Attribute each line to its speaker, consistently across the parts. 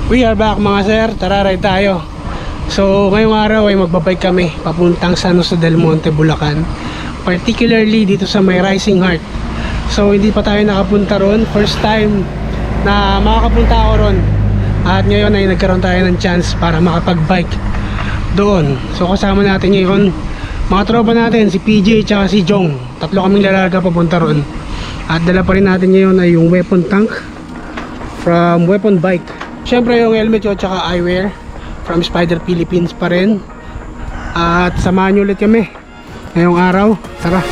Speaker 1: We are back mga sir, tara ride tayo. So ngayong araw ay magbabike kami papuntang San Jose del Monte, Bulacan. Particularly dito sa may Rising Heart. So hindi pa tayo nakapunta ron, first time na makakapunta ako ron. At ngayon ay nagkaroon tayo ng chance para makapag-bike doon. So kasama natin ngayon mga tropa natin, si PJ at si Jong. Tatlo kaming lalaga papunta ron. At dala pa rin natin ngayon ay yung weapon tank from Weapon Bike. Siyempre yung helmet ko at eyewear from Spider Philippines pa rin. At samahan nyo ulit kami ngayong araw. Tara.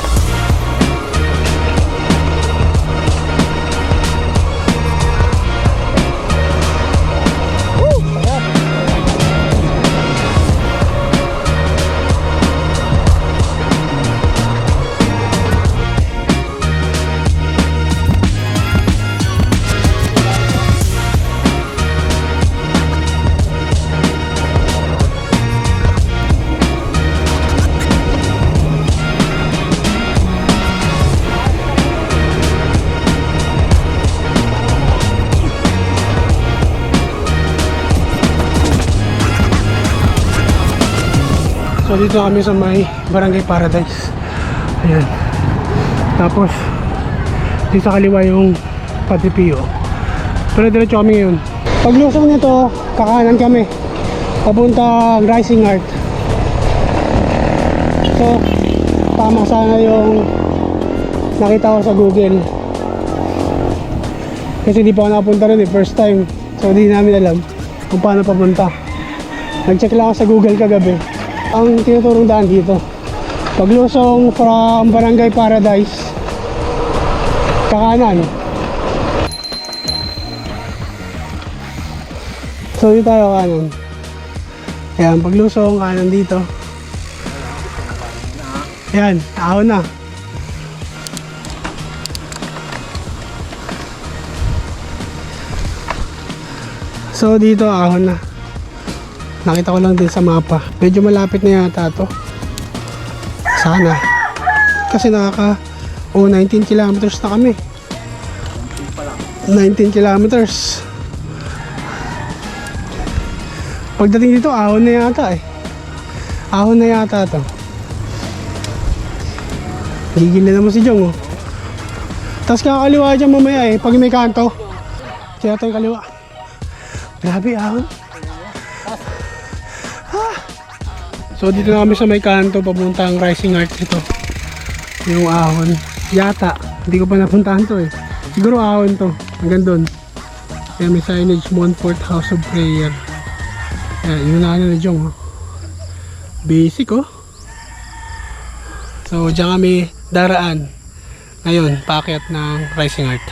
Speaker 1: So dito kami sa may Barangay Paradise. Ayan. Tapos dito sa kaliwa yung Patipio. Pero diretso kami ngayon. Paglusong nito, kakanan kami papunta Rising Heart. So tama sana yung nakita ko sa Google. Kasi di pa ako nakapunta rin first time. So di namin alam kung paano papunta. Nag-check lang ako sa Google kagabi. Ang tinuturong daan dito, paglusong from Barangay Paradise, kakanan. So dito tayo kanan. Ayan, paglusong kanan dito. Ayan, ahon na. So dito ahon na. Nakita ko lang din sa mapa. Medyo malapit na yata to. Sana. Kasi 19 kilometers na kami. 19 kilometers. Pagdating dito, ahon na yata eh. Ahon na yata to. Gigil na naman si Jong oh. Tapos kakaliwa dyan mamaya eh. Pag may kanto. Kaya tayo kaliwa. Grabe ahon. So dito na kami sa may kanto papuntang Rising Heart ito. Yung ahon. Yata. Hindi ko pa napuntahan to eh. Siguro ahon to. Hanggang doon. Kaya may signage Montfort House of Prayer. Ayan, yun na na Jong. Basic oh. So dyan kami daraan. Ngayon, paakyat ng Rising Heart.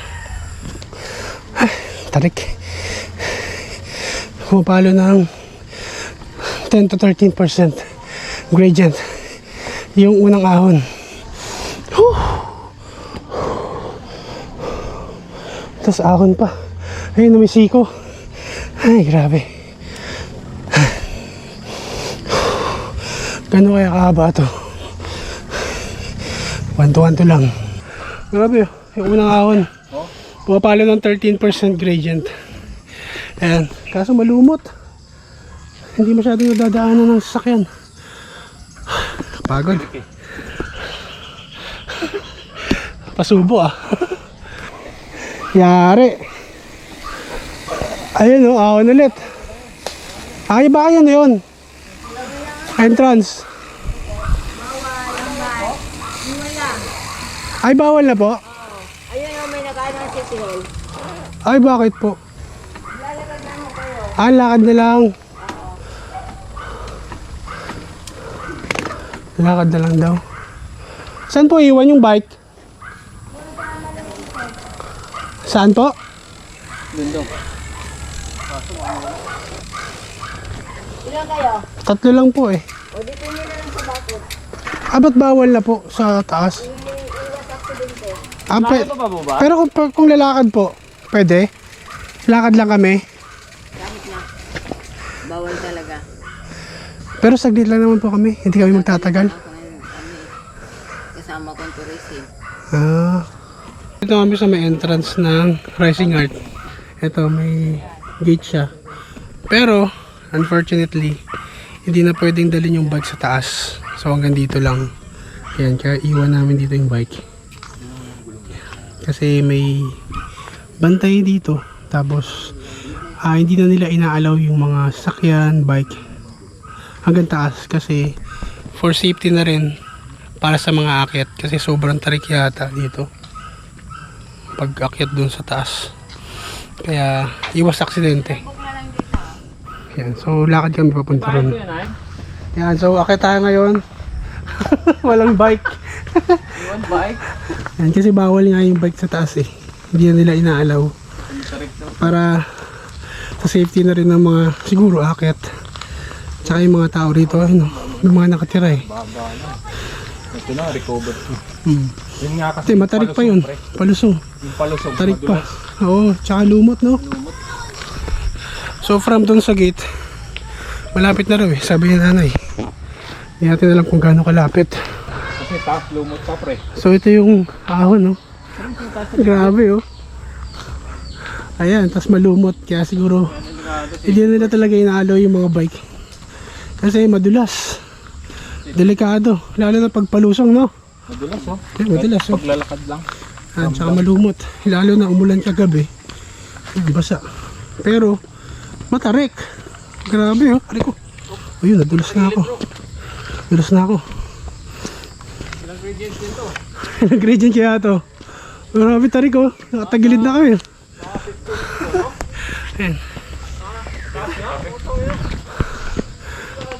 Speaker 1: Ay, tarik. Pumapalo ng 10 to 13% gradient yung unang ahon. Tapos ahon pa. Ayun, numisiko. Ay, grabe. Gano'n kaya kahaba to? 1 to 1 to lang. Grabe, yung unang ahon. Pumapalo ng 13% gradient. Ayan, kaso malumot. Hindi masyadong nadadaanan ng sasakyan. Pagod. Pasubo ah. Yari. Ayun oh, ahon ulit. Ay ba yan yun? Entrance. Ay bawal na po?
Speaker 2: Ayun o, may nakaano ng City Hall.
Speaker 1: Ay bakit po?
Speaker 2: Lalakad na mo kayo.
Speaker 1: Ah, lakad na lang. Lakad na lang daw. Saan po iwan yung bike? Saan po?
Speaker 2: Ilan kayo?
Speaker 1: 3 lang po eh.
Speaker 2: O di pili na lang sa bakod.
Speaker 1: Ah, ba't bawal na po sa taas?
Speaker 2: Iwas aksidente.
Speaker 1: Ah, pero kung lalakad po, pwede? Lakad lang kami.
Speaker 2: Kahit na. Bawal talaga.
Speaker 1: Pero saglit lang naman po kami. Hindi kami magtatagal.
Speaker 2: Kasama kong tourism.
Speaker 1: Ah. Dito kami sa may entrance ng Rising Heart. Ito, may gate siya. Pero unfortunately hindi na pwedeng dalhin yung bike sa taas, so hanggang dito lang. Ayan, kaya iwan namin dito yung bike kasi may bantay dito. Tapos hindi na nila inaalaw yung mga sasakyan, bike hanggang taas kasi for safety na rin para sa mga akyat, kasi sobrang tarik yata dito pag akyat dun sa taas, kaya iwas aksidente. Yan, so lakad kami papunta ron. Yan, so akyat tayo ngayon. Walang bike. Yan, kasi bawal nga yung bike sa taas eh, hindi na nila inaalaw para sa safety na rin ng mga siguro akyat tsaka yung mga tao rito, ano, yung mga nakatira eh.
Speaker 3: Ito na, recover. Yun nga kasi.
Speaker 1: Matarik pa yun. Palusong.
Speaker 3: Yung palusog.
Speaker 1: Tarik pa. Oo, tsaka lumot, no? So from dun sa gate, malapit na raw eh, sabi ni nanay. Hindi natin alam kung gaano kalapit.
Speaker 3: Kasi taas, lumot pa pre.
Speaker 1: So ito yung ahon, no? Grabe, oh. Ayan, tas malumot. Kaya siguro, hindi na nila talaga inaalaw yung mga bike. Kasi madulas. Delikado. Lalo na pag palusong, no?
Speaker 3: Madulas oh.
Speaker 1: Madulas, oh.
Speaker 3: Paglalakad lang.
Speaker 1: Tsaka malumot. Lalo na umulan kagabi. Basa. Pero, matarik. Grabe, oh. Ari ko. Ayun, nadulas na ako. Nadulas na ako.
Speaker 3: Ilang gradients din to?
Speaker 1: Ilang gradient kaya to? Grabe, tarik, oh. Nakatagilid na kami. Ayan.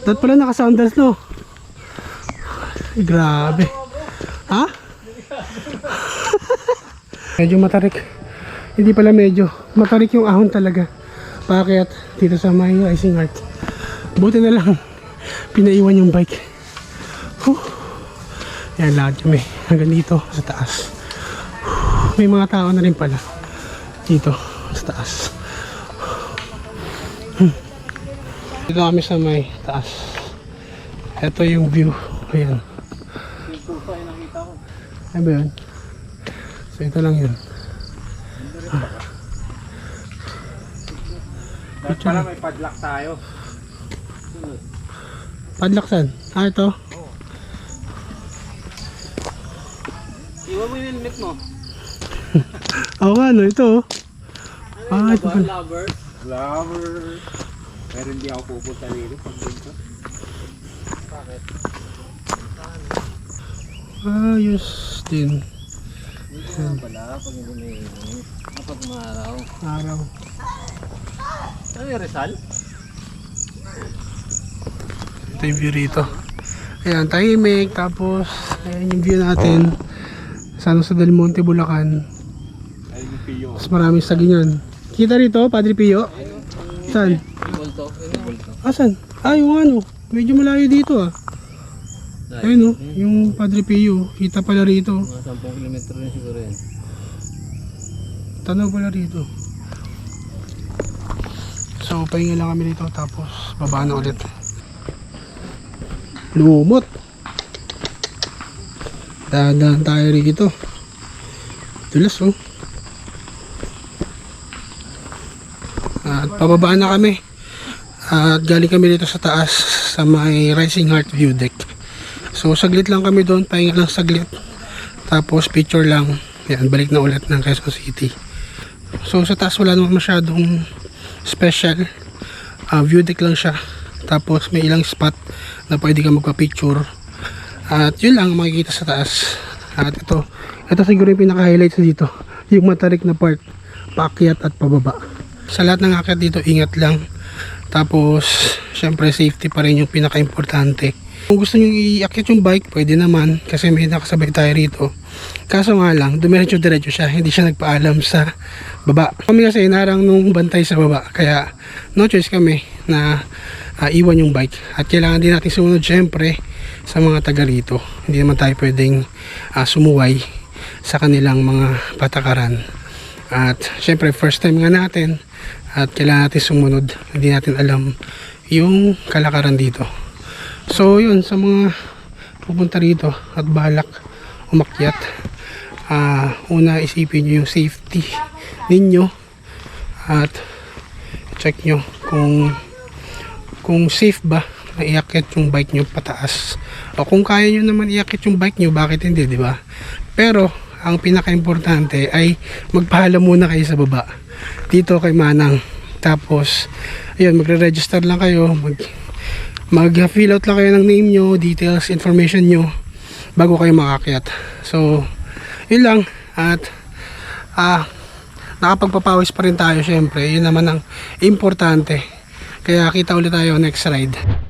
Speaker 1: Dapat pala naka-sandals, no? Ay, grabe. Ha? Medyo matarik. Hindi pala medyo. Matarik yung ahon talaga. Paakyat dito sa may Rising Heart. Buti na lang pinaiwan yung bike. Yan, lakad kami hanggang dito sa taas. May mga tao na rin pala dito sa taas. Dito kami sa may taas. Ito yung view. Ayan. Ano ba yun? So ito lang yun.
Speaker 3: Para may padlock tayo.
Speaker 1: Padlock saan? Ito.
Speaker 3: Iwan mo yung helmet mo.
Speaker 1: Oo nga, no? Ito. Ito pala.
Speaker 3: Lover. Lover. Pero hindi ako pupunta dito pag dito. Bakit?
Speaker 1: Ayos din.
Speaker 3: Dito nga pala pag hindi may kapag maaraw.
Speaker 1: Araw.
Speaker 3: Ano yung Rizal?
Speaker 1: Ito yung view rito. Ayan, tahimik. Tapos, ayan yung view natin. Sa Del Monte, Bulacan.
Speaker 3: Ay, yung Pio.
Speaker 1: Mas maraming sagingan. Kita rito, Padre Pio? Saan?
Speaker 3: Bulto. Bulto.
Speaker 1: Asan? Yung ano. Medyo malayo dito ah. Ayun oh, yung Padre Pio. Kita pala rito.
Speaker 3: Mga 10 kilometro rin siguro yan.
Speaker 1: Tanaw pala rito. So, pahinga lang kami dito. Tapos, baba na ulit. Lumot. Dahan-dahan tayo rito. Tulas oh. At pababa na kami. At galing kami dito sa taas sa may Rising Heart View Deck. So saglit lang kami doon, pahinga lang saglit. Tapos picture lang. Yan, balik na ulit ng Quezon City. So sa taas wala naman masyadong special. View deck lang siya. Tapos may ilang spot na pwede ka magpa-picture. At yun lang makikita sa taas. At ito siguro yung pinaka-highlights dito. Yung matarik na part, paakyat at pababa. Sa lahat ng akyat dito, ingat lang. Tapos, syempre safety pa rin yung pinaka-importante. Kung gusto nyo iakyat yung bike, pwede naman kasi may nakasabay tayo rito. Kaso nga lang, dumiretso-diretso siya, hindi siya nagpaalam sa baba. Kami kasi narang nung bantay sa baba, kaya no choice kami na iwan yung bike. At kailangan din natin sumunod syempre sa mga taga rito. Hindi naman tayo pwedeng sumuway sa kanilang mga patakaran. At syempre first time nga natin at kailangan natin sumunod. Hindi natin alam yung kalakaran dito. So yun, sa mga pupunta rito at balak umakyat, una isipin nyo yung safety ninyo at check nyo kung safe ba na iakyat yung bike nyo pataas, o kung kaya nyo naman iakyat yung bike nyo, bakit hindi, di ba? Pero ang pinaka-importante ay magpaalam muna kayo sa baba dito kay Manang. Tapos ayun, magre-register lang kayo, mag-fill out lang kayo ng name nyo, details, information nyo bago kayo makakyat. So yun lang, at nakapagpapawis pa rin tayo syempre, yun naman ang importante. Kaya kita ulit tayo next ride.